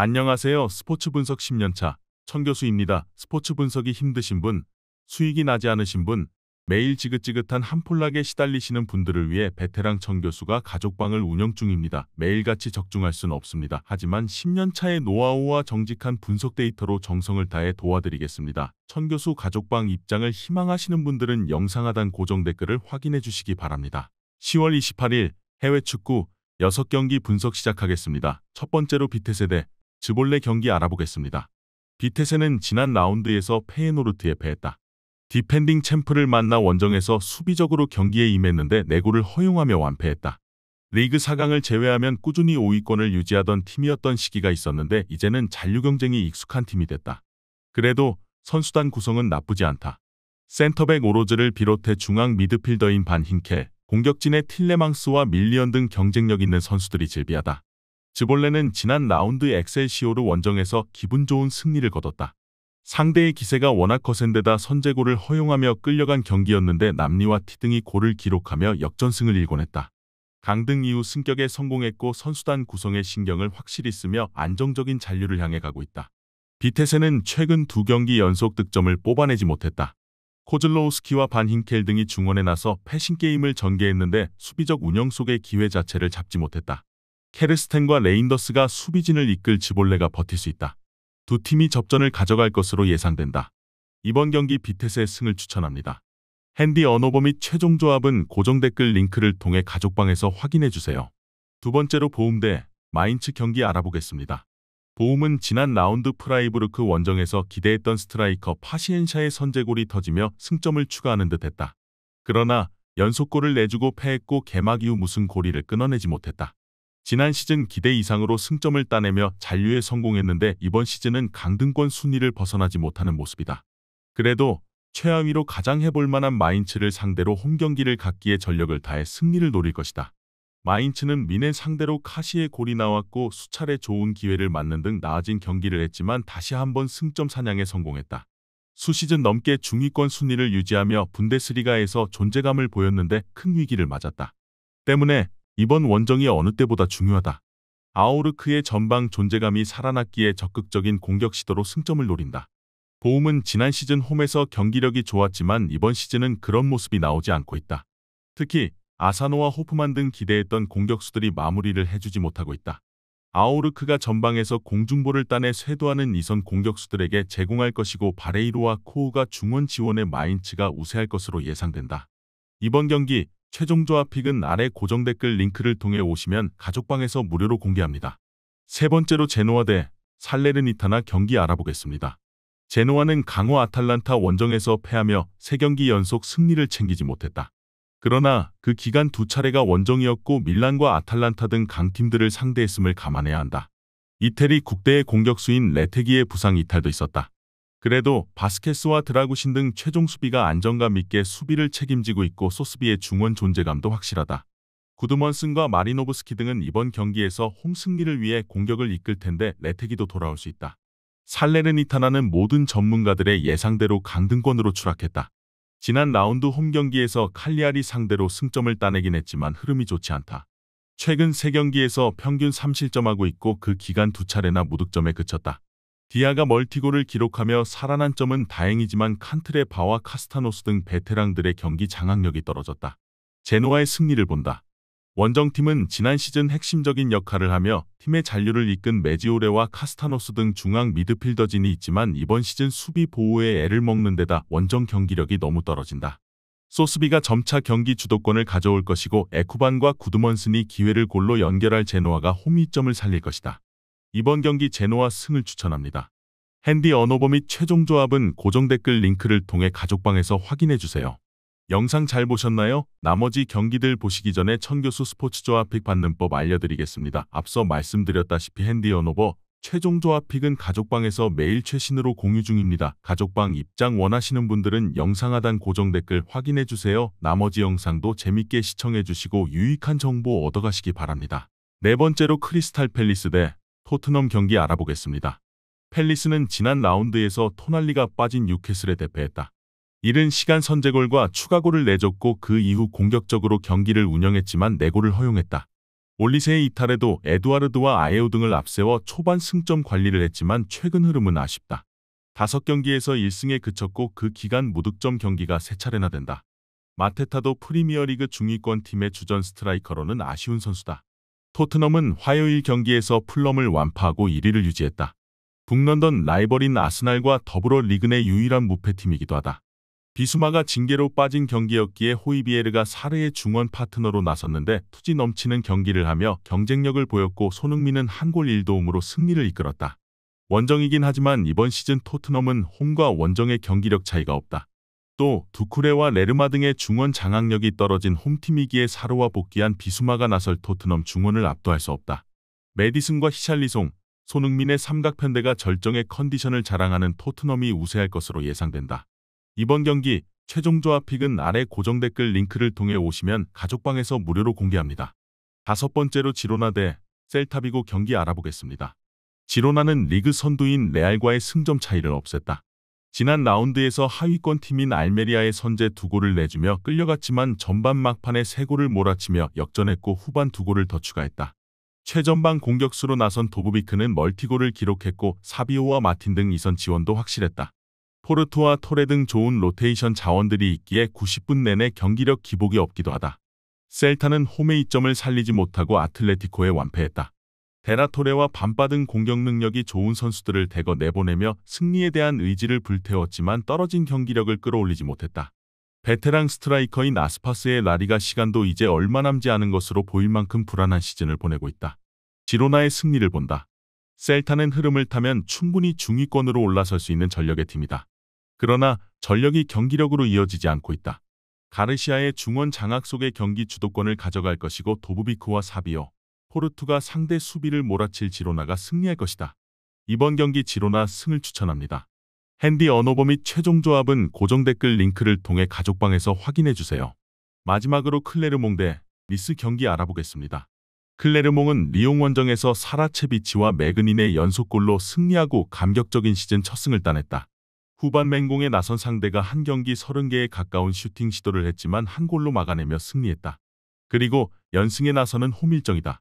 안녕하세요. 스포츠 분석 10년차 천교수입니다. 스포츠 분석이 힘드신 분, 수익이 나지 않으신 분, 매일 지긋지긋한 한폴락에 시달리시는 분들을 위해 베테랑 천교수가 가족방을 운영 중입니다. 매일같이 적중할 수는 없습니다. 하지만 10년차의 노하우와 정직한 분석 데이터로 정성을 다해 도와드리겠습니다. 천교수 가족방 입장을 희망하시는 분들은 영상 하단 고정 댓글을 확인해 주시기 바랍니다. 10월 28일 해외 축구 6경기 분석 시작하겠습니다. 첫 번째로 비테세 대 즈볼레 경기 알아보겠습니다. 비테세는 지난 라운드에서 페예노르트에 패했다. 디펜딩 챔프를 만나 원정에서 수비적으로 경기에 임했는데 내구를 허용하며 완패했다. 리그 4강을 제외하면 꾸준히 5위권을 유지하던 팀이었던 시기가 있었는데 이제는 잔류 경쟁이 익숙한 팀이 됐다. 그래도 선수단 구성은 나쁘지 않다. 센터백 오로즈를 비롯해 중앙 미드필더인 반 힌켈, 공격진의 틸레망스와 밀리언 등 경쟁력 있는 선수들이 즐비하다. 즈볼레는 지난 라운드 엑셀시오르 원정에서 기분 좋은 승리를 거뒀다. 상대의 기세가 워낙 거센데다 선제골을 허용하며 끌려간 경기였는데 남리와 티등이 골을 기록하며 역전승을 일궈냈다. 강등 이후 승격에 성공했고 선수단 구성에 신경을 확실히 쓰며 안정적인 잔류를 향해 가고 있다. 비테세는 최근 2경기 연속 득점을 뽑아내지 못했다. 코즐로우스키와 반 힌켈 등이 중원에 나서 패싱 게임을 전개했는데 수비적 운영 속의 기회 자체를 잡지 못했다. 케르스텐과 레인더스가 수비진을 이끌 즈볼레가 버틸 수 있다. 두 팀이 접전을 가져갈 것으로 예상된다. 이번 경기 비테세의 승을 추천합니다. 핸디 언어버 및 최종 조합은 고정 댓글 링크를 통해 가족방에서 확인해주세요. 두 번째로 보움 대 마인츠 경기 알아보겠습니다. 보움은 지난 라운드 프라이부르크 원정에서 기대했던 스트라이커 파시엔샤의 선제골이 터지며 승점을 추가하는 듯 했다. 그러나 연속골을 내주고 패했고 개막 이후 무슨 고리를 끊어내지 못했다. 지난 시즌 기대 이상으로 승점을 따내며 잔류에 성공했는데 이번 시즌은 강등권 순위를 벗어나지 못하는 모습이다. 그래도 최하위로 가장 해볼 만한 마인츠를 상대로 홈경기를 갖기에 전력을 다해 승리를 노릴 것이다. 마인츠는 미넨 상대로 카시의 골이 나왔고 수차례 좋은 기회를 맞는 등 나아진 경기를 했지만 다시 한번 승점 사냥에 성공했다. 수시즌 넘게 중위권 순위를 유지하며 분데스리가에서 존재감을 보였는데 큰 위기를 맞았다. 때문에 이번 원정이 어느 때보다 중요하다. 아우르크의 전방 존재감이 살아났기에 적극적인 공격 시도로 승점을 노린다. 보움은 지난 시즌 홈에서 경기력이 좋았지만 이번 시즌은 그런 모습이 나오지 않고 있다. 특히 아사노와 호프만 등 기대했던 공격수들이 마무리를 해주지 못하고 있다. 아우르크가 전방에서 공중볼을 따내 쇄도하는 이선 공격수들에게 제공할 것이고 바레이로와 코우가 중원 지원의 마인츠가 우세할 것으로 예상된다. 이번 경기 최종 조합 픽은 아래 고정 댓글 링크를 통해 오시면 가족방에서 무료로 공개합니다. 세 번째로 제노아 대 살레르니타나 경기 알아보겠습니다. 제노아는 강호 아탈란타 원정에서 패하며 3경기 연속 승리를 챙기지 못했다. 그러나 그 기간 2차례가 원정이었고 밀란과 아탈란타 등 강팀들을 상대했음을 감안해야 한다. 이태리 국대의 공격수인 레테기의 부상 이탈도 있었다. 그래도 바스케스와 드라구신 등 최종 수비가 안정감 있게 수비를 책임지고 있고 소스비의 중원 존재감도 확실하다. 구드먼슨과 마리노브스키 등은 이번 경기에서 홈 승리를 위해 공격을 이끌 텐데 레테기도 돌아올 수 있다. 살레르니타나는 모든 전문가들의 예상대로 강등권으로 추락했다. 지난 라운드 홈 경기에서 칼리아리 상대로 승점을 따내긴 했지만 흐름이 좋지 않다. 최근 3경기에서 평균 3실점하고 있고 그 기간 2차례나 무득점에 그쳤다. 디아가 멀티골을 기록하며 살아난 점은 다행이지만 칸트레 바와 카스타노스 등 베테랑들의 경기 장악력이 떨어졌다. 제노아의 승리를 본다. 원정팀은 지난 시즌 핵심적인 역할을 하며 팀의 잔류를 이끈 메지오레와 카스타노스 등 중앙 미드필더진이 있지만 이번 시즌 수비 보호에 애를 먹는 데다 원정 경기력이 너무 떨어진다. 소스비가 점차 경기 주도권을 가져올 것이고 에쿠반과 구드먼슨이 기회를 골로 연결할 제노아가 홈이점을 살릴 것이다. 이번 경기 제노아 승을 추천합니다. 핸디 언어버 및 최종 조합은 고정 댓글 링크를 통해 가족방에서 확인해주세요. 영상 잘 보셨나요? 나머지 경기들 보시기 전에 천교수 스포츠 조합 픽 받는 법 알려드리겠습니다. 앞서 말씀드렸다시피 핸디 언어버 최종 조합 픽은 가족방에서 매일 최신으로 공유 중입니다. 가족방 입장 원하시는 분들은 영상 하단 고정 댓글 확인해주세요. 나머지 영상도 재밌게 시청해주시고 유익한 정보 얻어가시기 바랍니다. 네 번째로 크리스탈 팰리스 대 토트넘 경기 알아보겠습니다. 팰리스는 지난 라운드에서 토날리가 빠진 뉴캐슬에 대패했다. 이른 시간 선제골과 추가골을 내줬고 그 이후 공격적으로 경기를 운영했지만 내골을 허용했다. 올리세의 이탈에도 에두아르드와 아예우 등을 앞세워 초반 승점 관리를 했지만 최근 흐름은 아쉽다. 5경기에서 1승에 그쳤고 그 기간 무득점 경기가 3차례나 된다. 마테타도 프리미어리그 중위권 팀의 주전 스트라이커로는 아쉬운 선수다. 토트넘은 화요일 경기에서 풀럼을 완파하고 1위를 유지했다. 북런던 라이벌인 아스날과 더불어 리그 내 유일한 무패팀이기도 하다. 비수마가 징계로 빠진 경기였기에 호이비에르가 사르의 중원 파트너로 나섰는데 투지 넘치는 경기를 하며 경쟁력을 보였고 손흥민은 한 골 1도움으로 승리를 이끌었다. 원정이긴 하지만 이번 시즌 토트넘은 홈과 원정의 경기력 차이가 없다. 또 두쿠레와 레르마 등의 중원 장악력이 떨어진 홈팀이기에 사르와 복귀한 비수마가 나설 토트넘 중원을 압도할 수 없다. 메디슨과 히샬리송, 손흥민의 삼각편대가 절정의 컨디션을 자랑하는 토트넘이 우세할 것으로 예상된다. 이번 경기 최종 조합픽은 아래 고정 댓글 링크를 통해 오시면 가족방에서 무료로 공개합니다. 5번째로 지로나 대 셀타비고 경기 알아보겠습니다. 지로나는 리그 선두인 레알과의 승점 차이를 없앴다. 지난 라운드에서 하위권 팀인 알메리아의 선제 2골을 내주며 끌려갔지만 전반 막판에 3골을 몰아치며 역전했고 후반 2골을 더 추가했다. 최전방 공격수로 나선 도브비크는 멀티골을 기록했고 사비오와 마틴 등 이선 지원도 확실했다. 포르투와 토레 등 좋은 로테이션 자원들이 있기에 90분 내내 경기력 기복이 없기도 하다. 셀타는 홈의 이점을 살리지 못하고 아틀레티코에 완패했다. 데라토레와 밤바 등 공격 능력이 좋은 선수들을 대거 내보내며 승리에 대한 의지를 불태웠지만 떨어진 경기력을 끌어올리지 못했다. 베테랑 스트라이커인 아스파스의 라리가 시간도 이제 얼마 남지 않은 것으로 보일 만큼 불안한 시즌을 보내고 있다. 지로나의 승리를 본다. 셀타는 흐름을 타면 충분히 중위권으로 올라설 수 있는 전력의 팀이다. 그러나 전력이 경기력으로 이어지지 않고 있다. 가르시아의 중원 장악 속의 경기 주도권을 가져갈 것이고 도브비크와 사비오, 포르투가 상대 수비를 몰아칠 지로나가 승리할 것이다. 이번 경기 지로나 승을 추천합니다. 핸디 언어버 및 최종 조합은 고정 댓글 링크를 통해 가족방에서 확인해주세요. 마지막으로 클레르몽 대 니스 경기 알아보겠습니다. 클레르몽은 리옹 원정에서 사라체비치와 매그닌의 연속골로 승리하고 감격적인 시즌 첫 승을 따냈다. 후반 맹공에 나선 상대가 한 경기 30개에 가까운 슈팅 시도를 했지만 한 골로 막아내며 승리했다. 그리고 연승에 나서는 홈 일정이다.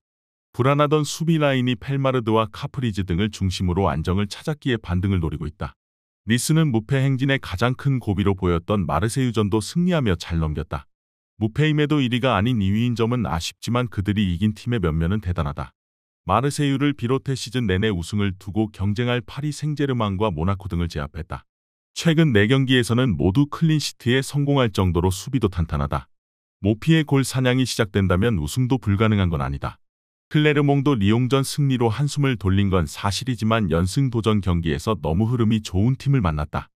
불안하던 수비 라인이 펠마르드와 카프리즈 등을 중심으로 안정을 찾았기에 반등을 노리고 있다. 니스는 무패 행진의 가장 큰 고비로 보였던 마르세유전도 승리하며 잘 넘겼다. 무패임에도 1위가 아닌 2위인 점은 아쉽지만 그들이 이긴 팀의 면면은 대단하다. 마르세유를 비롯해 시즌 내내 우승을 두고 경쟁할 파리 생제르맹과 모나코 등을 제압했다. 최근 4경기에서는 모두 클린시트에 성공할 정도로 수비도 탄탄하다. 모피의 골 사냥이 시작된다면 우승도 불가능한 건 아니다. 클레르몽도 리옹전 승리로 한숨을 돌린 건 사실이지만 연승 도전 경기에서 너무 흐름이 좋은 팀을 만났다.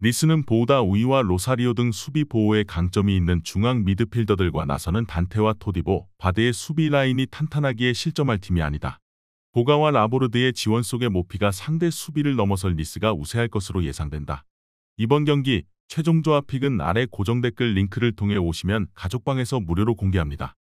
니스는 보우다 우이와 로사리오 등 수비 보호에 강점이 있는 중앙 미드필더들과 나서는 단테와 토디보, 바드의 수비 라인이 탄탄하기에 실점할 팀이 아니다. 보가와 라보르드의 지원 속에 모피가 상대 수비를 넘어설 니스가 우세할 것으로 예상된다. 이번 경기 최종 조합픽은 아래 고정 댓글 링크를 통해 오시면 가족방에서 무료로 공개합니다.